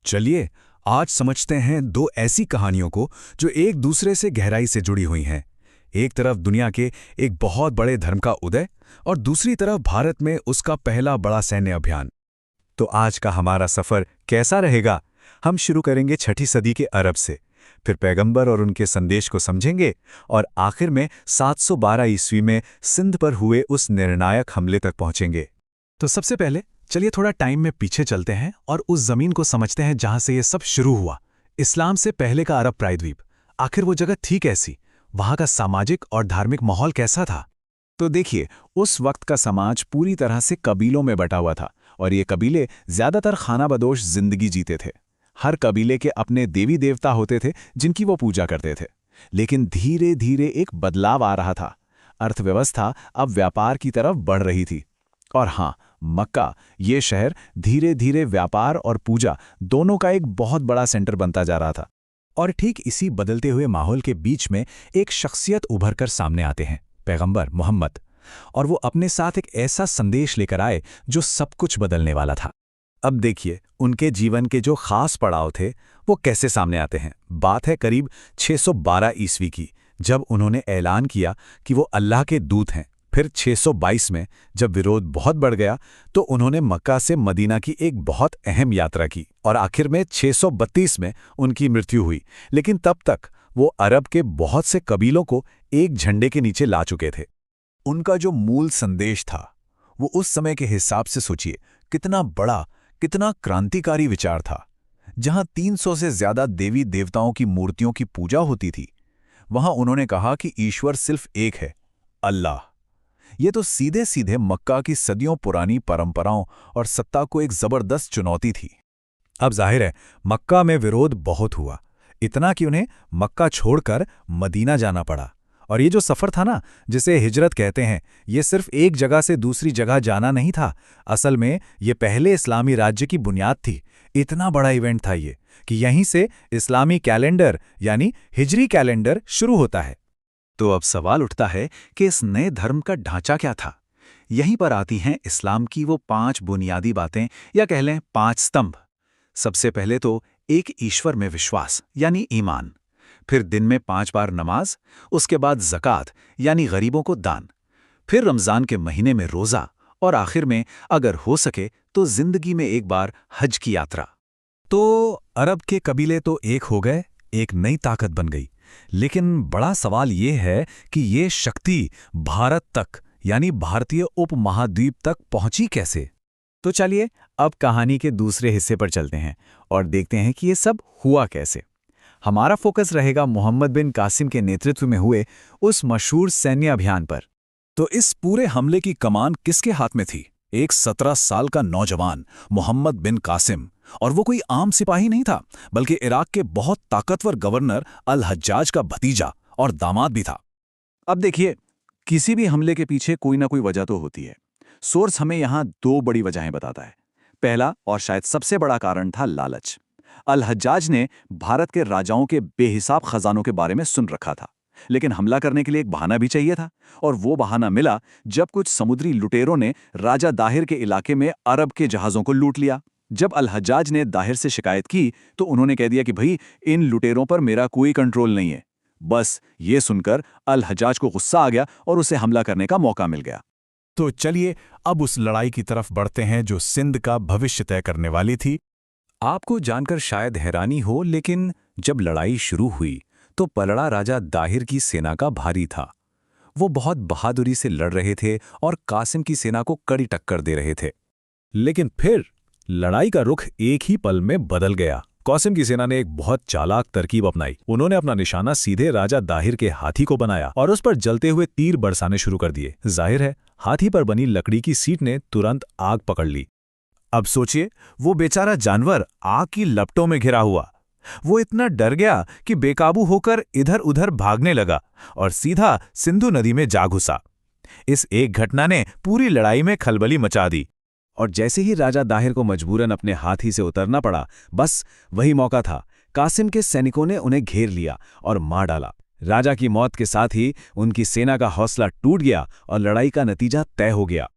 चलिए आज समझते हैं दो ऐसी कहानियों को जो एक दूसरे से गहराई से जुड़ी हुई हैं। एक तरफ दुनिया के एक बहुत बड़े धर्म का उदय और दूसरी तरफ भारत में उसका पहला बड़ा सैन्य अभियान। तो आज का हमारा सफ़र कैसा रहेगा? हम शुरू करेंगे 6ठी सदी के अरब से, फिर पैगंबर और उनके संदेश को समझेंगे और आखिर में 712 ईस्वी में सिंध पर हुए उस निर्णायक हमले तक पहुंचेंगे। तो सबसे पहले चलिए थोड़ा टाइम में पीछे चलते हैं और उस जमीन को समझते हैं जहां से ये सब शुरू हुआ। इस्लाम से पहले का अरब प्रायद्वीप, आखिर वो जगह थी कैसी? वहां का सामाजिक और धार्मिक माहौल कैसा था? तो देखिए, उस वक्त का समाज पूरी तरह से कबीलों में बटा हुआ था और ये कबीले ज्यादातर खानाबदोश जिंदगी जीते थे। हर कबीले के अपने देवी देवता होते थे जिनकी वो पूजा करते थे। लेकिन धीरे धीरे एक बदलाव आ रहा था। अर्थव्यवस्था अब व्यापार की तरफ बढ़ रही थी। और हाँ, मक्का, ये शहर धीरे धीरे व्यापार और पूजा दोनों का एक बहुत बड़ा सेंटर बनता जा रहा था। और ठीक इसी बदलते हुए माहौल के बीच में एक शख्सियत उभर कर सामने आते हैं, पैगंबर मोहम्मद। और वो अपने साथ एक ऐसा संदेश लेकर आए जो सब कुछ बदलने वाला था। अब देखिए, उनके जीवन के जो खास पड़ाव थे वो कैसे सामने आते हैं। बात है करीब 612 ईस्वी की, जब उन्होंने ऐलान किया कि वो अल्लाह के दूत हैं। फिर 622 में जब विरोध बहुत बढ़ गया तो उन्होंने मक्का से मदीना की एक बहुत अहम यात्रा की और आखिर में 632 में उनकी मृत्यु हुई। लेकिन तब तक वो अरब के बहुत से कबीलों को एक झंडे के नीचे ला चुके थे। उनका जो मूल संदेश था वो उस समय के हिसाब से सोचिए कितना बड़ा, कितना क्रांतिकारी विचार था। जहां 300 से ज्यादा देवी देवताओं की मूर्तियों की पूजा होती थी, वहां उन्होंने कहा कि ईश्वर सिर्फ एक है, अल्लाह। ये तो सीधे सीधे मक्का की सदियों पुरानी परंपराओं और सत्ता को एक जबरदस्त चुनौती थी। अब जाहिर है मक्का में विरोध बहुत हुआ, इतना कि उन्हें मक्का छोड़कर मदीना जाना पड़ा। और ये जो सफ़र था ना, जिसे हिजरत कहते हैं, ये सिर्फ एक जगह से दूसरी जगह जाना नहीं था। असल में ये पहले इस्लामी राज्य की बुनियाद थी। इतना बड़ा इवेंट था ये कि यहीं से इस्लामी कैलेंडर यानी हिजरी कैलेंडर शुरू होता है। तो अब सवाल उठता है कि इस नए धर्म का ढांचा क्या था? यहीं पर आती हैं इस्लाम की वो 5 बुनियादी बातें, या कह लें 5 स्तंभ। सबसे पहले तो एक ईश्वर में विश्वास यानी ईमान, फिर दिन में 5 बार नमाज, उसके बाद ज़कात यानी गरीबों को दान, फिर रमज़ान के महीने में रोज़ा, और आखिर में अगर हो सके तो जिंदगी में एक बार हज की यात्रा। तो अरब के कबीले तो एक हो गए, एक नई ताकत बन गई। लेकिन बड़ा सवाल ये है कि ये शक्ति भारत तक यानी भारतीय उपमहाद्वीप तक पहुंची कैसे? तो चलिए अब कहानी के दूसरे हिस्से पर चलते हैं और देखते हैं कि ये सब हुआ कैसे। हमारा फोकस रहेगा मोहम्मद बिन कासिम के नेतृत्व में हुए उस मशहूर सैन्य अभियान पर। तो इस पूरे हमले की कमान किसके हाथ में थी? एक 17 साल का नौजवान मोहम्मद बिन कासिम। और वो कोई आम सिपाही नहीं था, बल्कि इराक के बहुत ताकतवर गवर्नर अल हज्जाज का भतीजा और दामाद भी था। अब देखिए, किसी भी हमले के पीछे कोई ना कोई वजह तो होती है। सोर्स हमें यहाँ 2 बड़ी वजहें बताता है। पहला और शायद सबसे बड़ा कारण था लालच। अल हज्जाज ने भारत के राजाओं के बेहिसाब खजानों के बारे में सुन रखा था, लेकिन हमला करने के लिए एक बहाना भी चाहिए था। और वो बहाना मिला जब कुछ समुद्री लुटेरों ने राजा दाहिर के इलाके में अरब के जहाज़ों को लूट लिया। जब अल हज्जाज ने दाहिर से शिकायत की तो उन्होंने कह दिया कि भाई, इन लुटेरों पर मेरा कोई कंट्रोल नहीं है। बस ये सुनकर अल हज्जाज को गुस्सा आ गया और उसे हमला करने का मौका मिल गया। तो चलिए अब उस लड़ाई की तरफ बढ़ते हैं जो सिंध का भविष्य तय करने वाली थी। आपको जानकर शायद हैरानी हो, लेकिन जब लड़ाई शुरू हुई तो पलड़ा राजा दाहिर की सेना का भारी था। वो बहुत बहादुरी से लड़ रहे थे और कासिम की सेना को कड़ी टक्कर दे रहे थे। लेकिन फिर लड़ाई का रुख एक ही पल में बदल गया। कासिम की सेना ने एक बहुत चालाक तरकीब अपनाई। उन्होंने अपना निशाना सीधे राजा दाहिर के हाथी को बनाया और उस पर जलते हुए तीर बरसाने शुरू कर दिए। जाहिर है हाथी पर बनी लकड़ी की सीट ने तुरंत आग पकड़ ली। अब सोचिए, वो बेचारा जानवर आग की लपटों में घिरा हुआ। वो इतना डर गया कि बेकाबू होकर इधर उधर भागने लगा और सीधा सिंधु नदी में जा घुसा। इस एक घटना ने पूरी लड़ाई में खलबली मचा दी। और जैसे ही राजा दाहिर को मजबूरन अपने हाथी से उतरना पड़ा, बस वही मौका था। कासिम के सैनिकों ने उन्हें घेर लिया और मार डाला। राजा की मौत के साथ ही उनकी सेना का हौसला टूट गया और लड़ाई का नतीजा तय हो गया।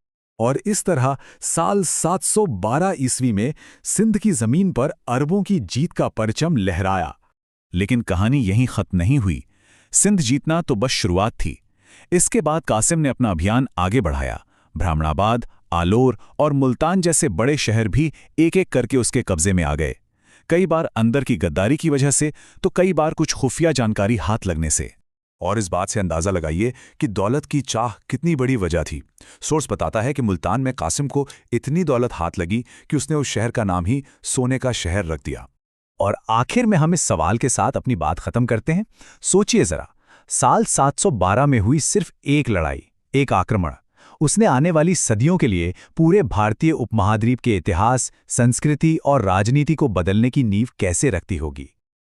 और इस तरह साल 712 ईस्वी में सिंध की जमीन पर अरबों की जीत का परचम लहराया। लेकिन कहानी यहीं खत्म नहीं हुई। सिंध जीतना तो बस शुरुआत थी। इसके बाद कासिम ने अपना अभियान आगे बढ़ाया। ब्राह्मणाबाद, आलोर और मुल्तान जैसे बड़े शहर भी एक एक करके उसके कब्जे में आ गए। कई बार अंदर की गद्दारी की वजह से, तो कई बार कुछ खुफिया जानकारी हाथ लगने से। और इस बात से अंदाजा लगाइए कि दौलत की चाह कितनी बड़ी वजह थी। सोर्स बताता है कि मुल्तान में कासिम को इतनी दौलत हाथ लगी कि उसने उस शहर का नाम ही सोने का शहर रख दिया। और आखिर में हम इस सवाल के साथ अपनी बात खत्म करते हैं। सोचिए जरा, साल 712 में हुई सिर्फ एक लड़ाई, एक आक्रमण, उसने आने वाली सदियों के लिए पूरे भारतीय उपमहाद्वीप के इतिहास, संस्कृति और राजनीति को बदलने की नींव कैसे रखती होगी।